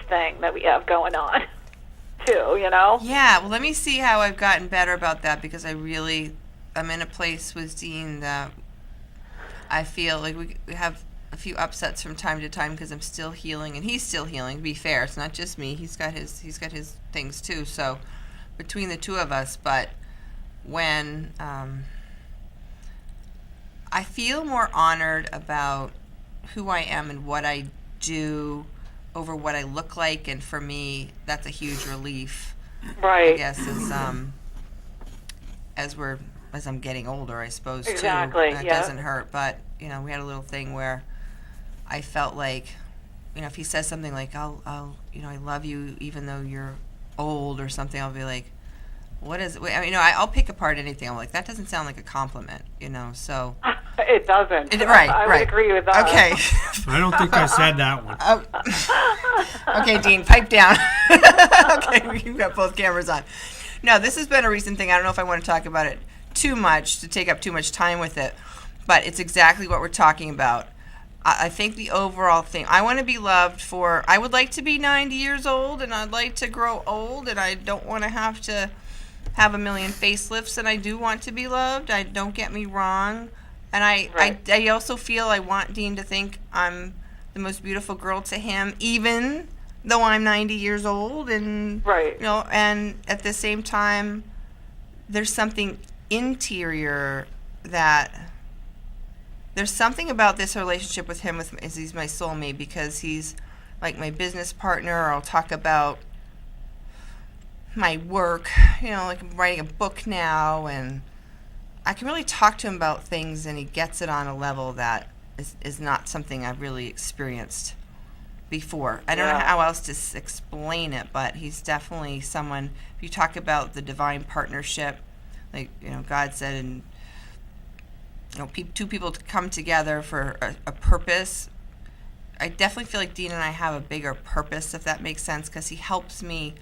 thing that we have going on, too, Yeah, well, let me see how I've gotten better about that, because I'm in a place with Dean that I feel like we have a few upsets from time to time because I'm still healing and he's still healing. To be fair, it's not just me. He's got his things too. So between the two of us, but when I feel more honored about who I am and what I do over what I look like, and for me, that's a huge relief. Right. I guess as I'm getting older, I suppose, exactly. too. And it doesn't hurt, but we had a little thing where I felt like, if he says something like, I'll I love you even though you're old or something, I'll be like, what is it? I mean, I'll pick apart anything. I'm like, that doesn't sound like a compliment, so. It doesn't. Right, I would agree with that. Okay. I don't think I said that one. Okay, Dean, pipe down. Okay, we've got both cameras on. No, this has been a recent thing. I don't know if I want to talk about it too much, to take up too much time with it, but it's exactly what we're talking about. I think the overall thing, I want to be loved I would like to be 90 years old, and I'd like to grow old, and I don't want to have a million facelifts, and I do want to be loved. Don't get me wrong. And I also feel I want Dean to think I'm the most beautiful girl to him, even though I'm 90 years old, and and at the same time, there's something interior there's something about this relationship with him as he's my soulmate, because he's like my business partner. I'll talk about my work, like I'm writing a book now, and I can really talk to him about things, and he gets it on a level that is not something I've really experienced before. I don't know how else to explain it, but he's definitely someone. If you talk about the divine partnership, like God said, and two people to come together for a purpose. I definitely feel like Dean and I have a bigger purpose, if that makes sense, because he helps me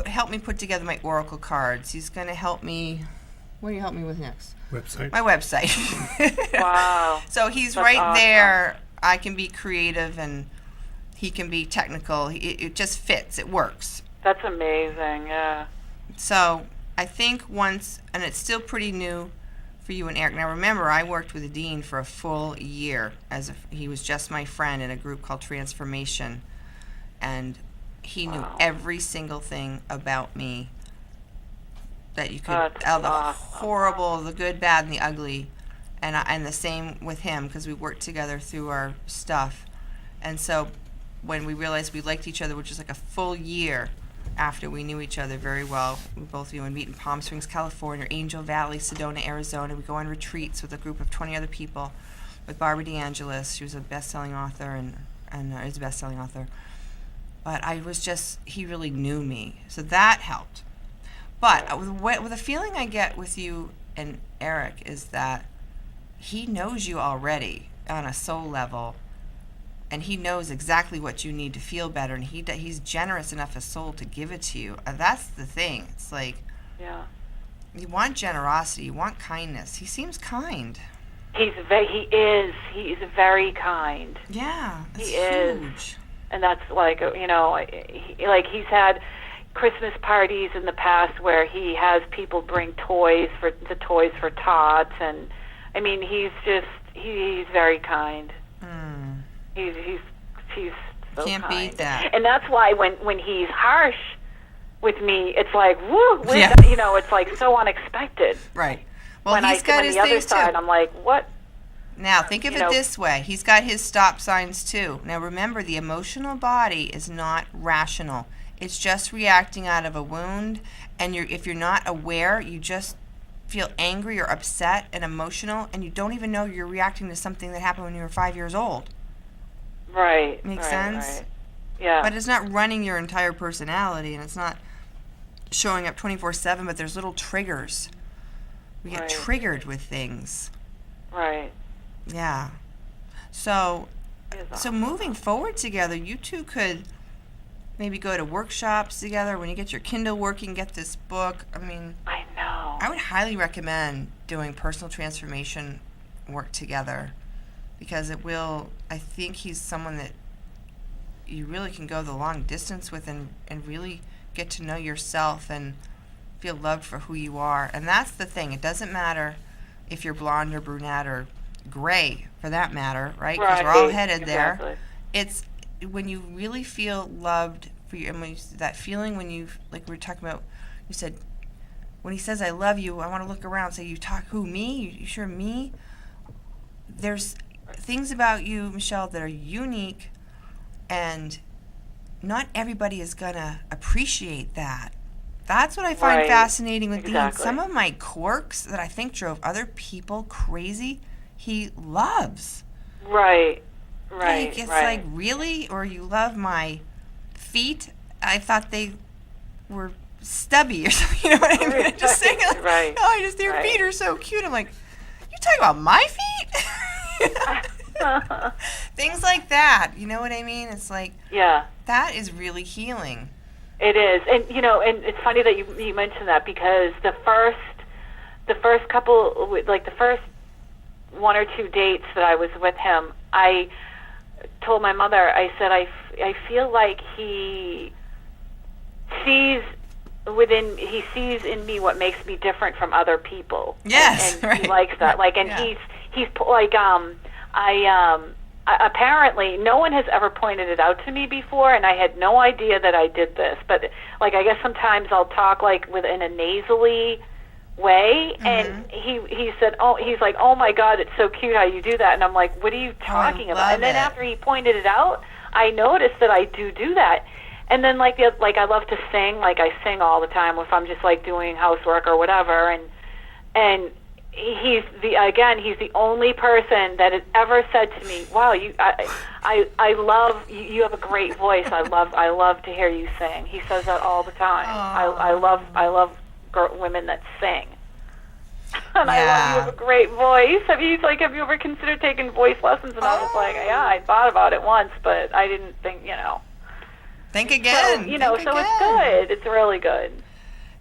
help me put together my oracle cards. He's going to help me. What do you help me with next? Website. My website. Wow. So he's That's right awesome. there. I can be creative and he can be technical. It just fits. It works. That's amazing. Yeah. So I think once, and it's still pretty new for you and Eric. Now remember, I worked with Dean for a full year he was just my friend in a group called Transformation, and he knew every single thing about me that you could, the horrible, the good, bad, and the ugly, and the same with him, because we worked together through our stuff. And so when we realized we liked each other, which was like a full year after we knew each other very well, we both would meet in Palm Springs, California, Angel Valley, Sedona, Arizona. We go on retreats with a group of 20 other people, with Barbara DeAngelis. She was a best-selling author and is a best-selling author. But he really knew me, so that helped. But with the feeling I get with you and Eric is that he knows you already on a soul level, and he knows exactly what you need to feel better, and he's generous enough as soul to give it to you. That's the thing. It's like, you want generosity, you want kindness. He seems kind. He is. He's very kind. Yeah, he huge. Is. And that's like, he's had Christmas parties in the past where he has people bring toys for tots, and I mean, he's very kind. He's so Can't kind. beat that. And that's why when he's harsh with me, it's like, woo, it's like so unexpected. Right. Well, when he's got his the other things side, too. I'm like, what? Now, think of it this way. He's got his stop signs, too. Now, remember, the emotional body is not rational. It's just reacting out of a wound, and if you're not aware, you just feel angry or upset and emotional, and you don't even know you're reacting to something that happened when you were 5 years old. Right. Makes sense? Right. Yeah. But it's not running your entire personality, and it's not showing up 24/7, but there's little triggers. We get triggered with things. Right. Yeah. So moving forward together, you two could maybe go to workshops together. When you get your Kindle working, get this book. I mean, I know. I would highly recommend doing personal transformation work together, because it will. I think he's someone that you really can go the long distance with and really get to know yourself and feel loved for who you are. And that's the thing. It doesn't matter if you're blonde or brunette or gray, for that matter, right? Because we're all headed there. It's when you really feel loved for you, and when that feeling when you, like we were talking about, you said, when he says, I love you, I want to look around and say, you talk, who, me? You sure me? There's things about you, Michelle, that are unique, and not everybody is going to appreciate that. That's what I find fascinating with Dean. Some of my quirks that I think drove other people crazy, he loves. Right. Like, it's like, really? Or you love my feet? I thought they were stubby or something. You know what I mean? I'm just saying, like, oh, their feet are so cute. I'm like, you talking about my feet? Things like that. You know what I mean? It's like, that is really healing. It is. And, and it's funny that you mentioned that, because the first couple, like the first 1 or 2 dates that I was with him, I told my mother, I said, I feel like he sees in me what makes me different from other people. Yes, and he likes that. Like, and he's like, apparently no one has ever pointed it out to me before, and I had no idea that I did this. But like, I guess sometimes I'll talk like in a nasally way, and he said, he's like, oh my God, it's so cute how you do that. And I'm like, what are you talking about? And then after he pointed it out, I noticed that I do that. And then like I love to sing, like I sing all the time if I'm just like doing housework or whatever, and he's the only person that has ever said to me, wow, I love you have a great voice. I love to hear you sing. He says that all the time. I love women that sing. And I love you have a great voice. Have you ever considered taking voice lessons? And I was like, I thought about it once, but I didn't think, Think again. So, so it's good. It's really good.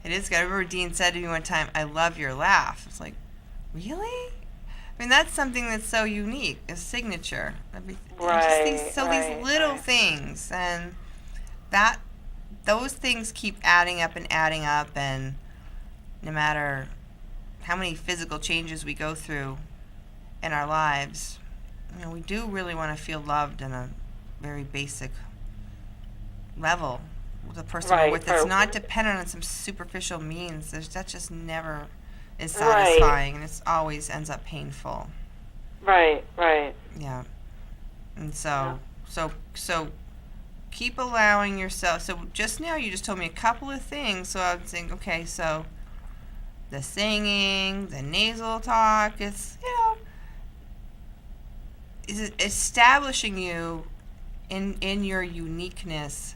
It is good. I remember Dean said to me one time, I love your laugh. It's like, really? I mean, that's something that's so unique, a signature. These little things, and those things keep adding up, and no matter how many physical changes we go through in our lives, we do really want to feel loved in a very basic level. The person we're with, it's not dependent on some superficial means. That just never is satisfying, and it always ends up painful. Right. Yeah. And so keep allowing yourself. So just now you just told me a couple of things. So I was thinking, okay, so the singing, the nasal talk, it's is it establishing you in your uniqueness.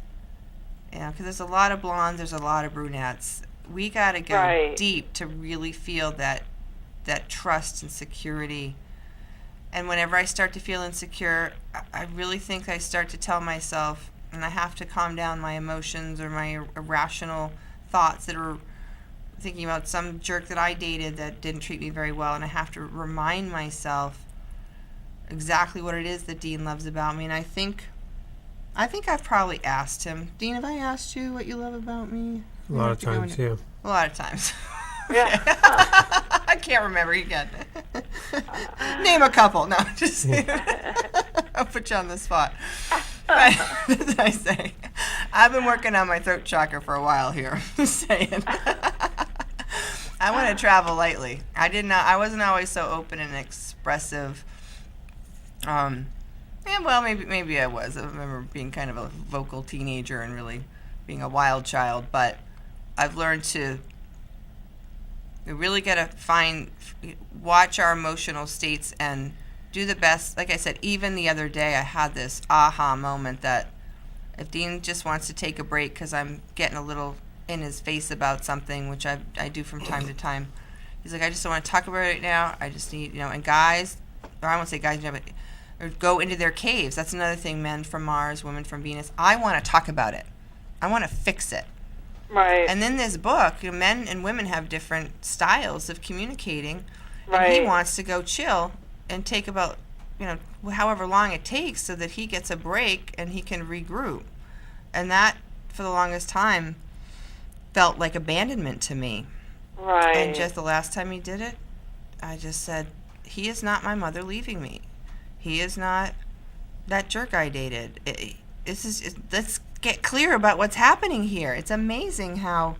Because there's a lot of blondes, there's a lot of brunettes. We got to go deep to really feel that trust and security. And whenever I start to feel insecure, I really think I start to tell myself, and I have to calm down my emotions or my irrational thoughts that are thinking about some jerk that I dated that didn't treat me very well, and I have to remind myself exactly what it is that Dean loves about me. And I think I've probably asked him. Dean, have I asked you what you love about me? A lot of times, yeah. A lot of times. Yeah. I can't remember again. Name a couple. No, just I'll put you on the spot. But, as I say, I've been working on my throat chakra for a while here. Just saying. I want to travel lightly. I wasn't always so open and expressive. Maybe I was. I remember being kind of a vocal teenager and really being a wild child. But I've learned we really got to watch our emotional states and do the best. Like I said, even the other day I had this aha moment that if Dean just wants to take a break because I'm getting a little in his face about something, which I do from time to time, he's like, I just don't want to talk about it right now. I just need, and guys, or I won't say guys, but or go into their caves. That's another thing, men from Mars, women from Venus. I want to talk about it. I want to fix it. Right. And in this book, men and women have different styles of communicating. Right. And he wants to go chill and take about however long it takes so that he gets a break and he can regroup. And that, for the longest time, felt like abandonment to me. Right. And just the last time he did it, I just said, he is not my mother leaving me. He is not that jerk I dated. Let's get clear about what's happening here. It's amazing how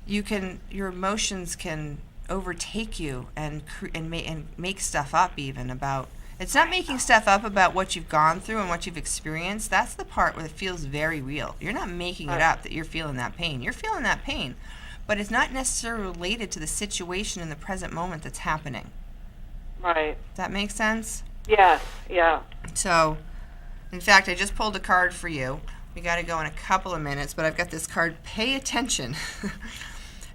your emotions can overtake you and make stuff up even about. It's not making stuff up about what you've gone through and what you've experienced. That's the part where it feels very real. You're not making it up that you're feeling that pain. You're feeling that pain, but it's not necessarily related to the situation in the present moment that's happening. Right. Does that make sense? Yes. Yeah. So, in fact, I just pulled a card for you. We got to go in a couple of minutes, but I've got this card. Pay attention.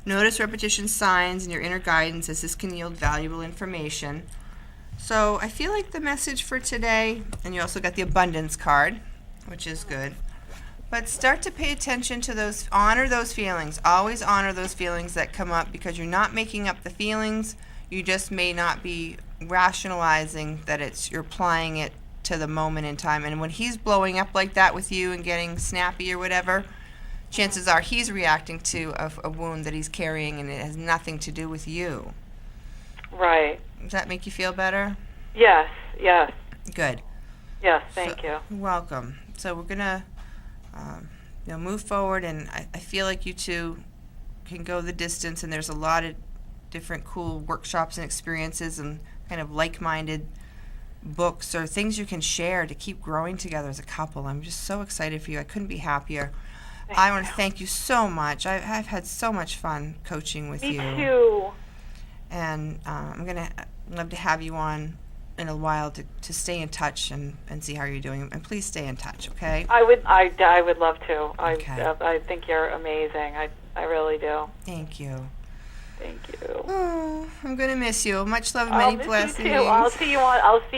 Notice repetition signs and your inner guidance, as this can yield valuable information. So I feel like the message for today, and you also got the abundance card, which is good, but start to pay attention to those, honor those feelings. Always honor those feelings that come up, because you're not making up the feelings. You just may not be rationalizing that you're applying it to the moment in time. And when he's blowing up like that with you and getting snappy or whatever, chances are he's reacting to a wound that he's carrying, and it has nothing to do with you. Right. Does that make you feel better? Yes. Yes. Good. Yes. Thank you. You're welcome. So we're gonna, move forward, and I feel like you two can go the distance. And there's a lot of different cool workshops and experiences, and kind of like-minded books or things you can share to keep growing together as a couple. I'm just so excited for you. I couldn't be happier. I want to thank you so much. I've had so much fun coaching with you. Me too. And I'm going to love to have you on in a while to stay in touch and see how you're doing. And please stay in touch, okay? I would love to. Okay. I think you're amazing. I really do. Thank you. Thank you. Oh, I'm going to miss you. Much love and I'll many miss blessings. you too. I'll see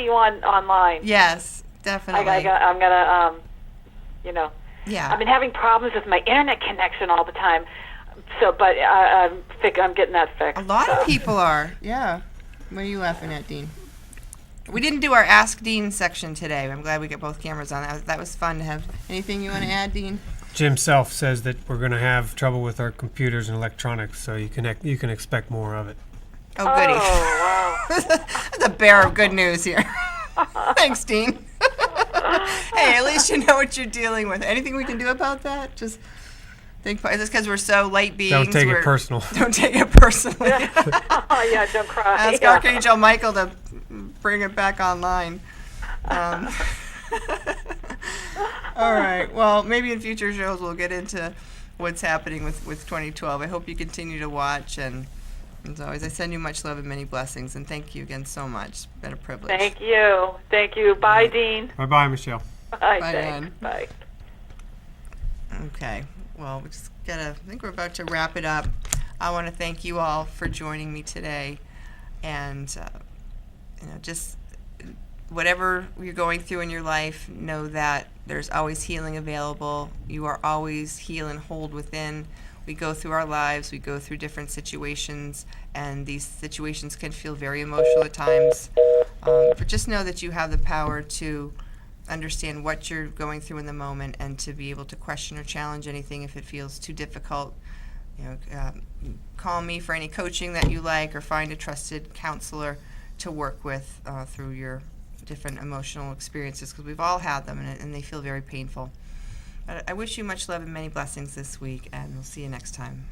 you on online. Yes, definitely. I'm gonna Yeah. I've been having problems with my internet connection all the time. So, but I'm getting that fixed. A lot of people are. Yeah. What are you laughing at, Dean? We didn't do our Ask Dean section today. I'm glad we got both cameras on. That was fun to have. Anything you want to add, Dean? Jim Self says that we're going to have trouble with our computers and electronics, so you can expect more of it. Oh, goody. Oh, wow. That's a bearer of good news here. Thanks, Dean. Hey, at least you know what you're dealing with. Anything we can do about that? Just think, is this because we're so light beings? Don't take it personal. Don't take it personally. Yeah, don't cry. Ask Archangel Michael to bring it back online. All right. Well, maybe in future shows we'll get into what's happening with 2012. I hope you continue to watch, and as always, I send you much love and many blessings, and thank you again so much. It's been a privilege. Thank you. Thank you. Bye, Dean. Bye-bye, Michelle. Bye, Bye, thanks. Ann. Bye. Okay. Well, I think we're about to wrap it up. I want to thank you all for joining me today, and just whatever you're going through in your life, know that there's always healing available. You are always heal and hold within. We go through our lives, we go through different situations, and these situations can feel very emotional at times. But just know that you have the power to understand what you're going through in the moment, and to be able to question or challenge anything if it feels too difficult. Call me for any coaching that you like, or find a trusted counselor to work with through your different emotional experiences, because we've all had them, and they feel very painful. But I wish you much love and many blessings this week, and we'll see you next time.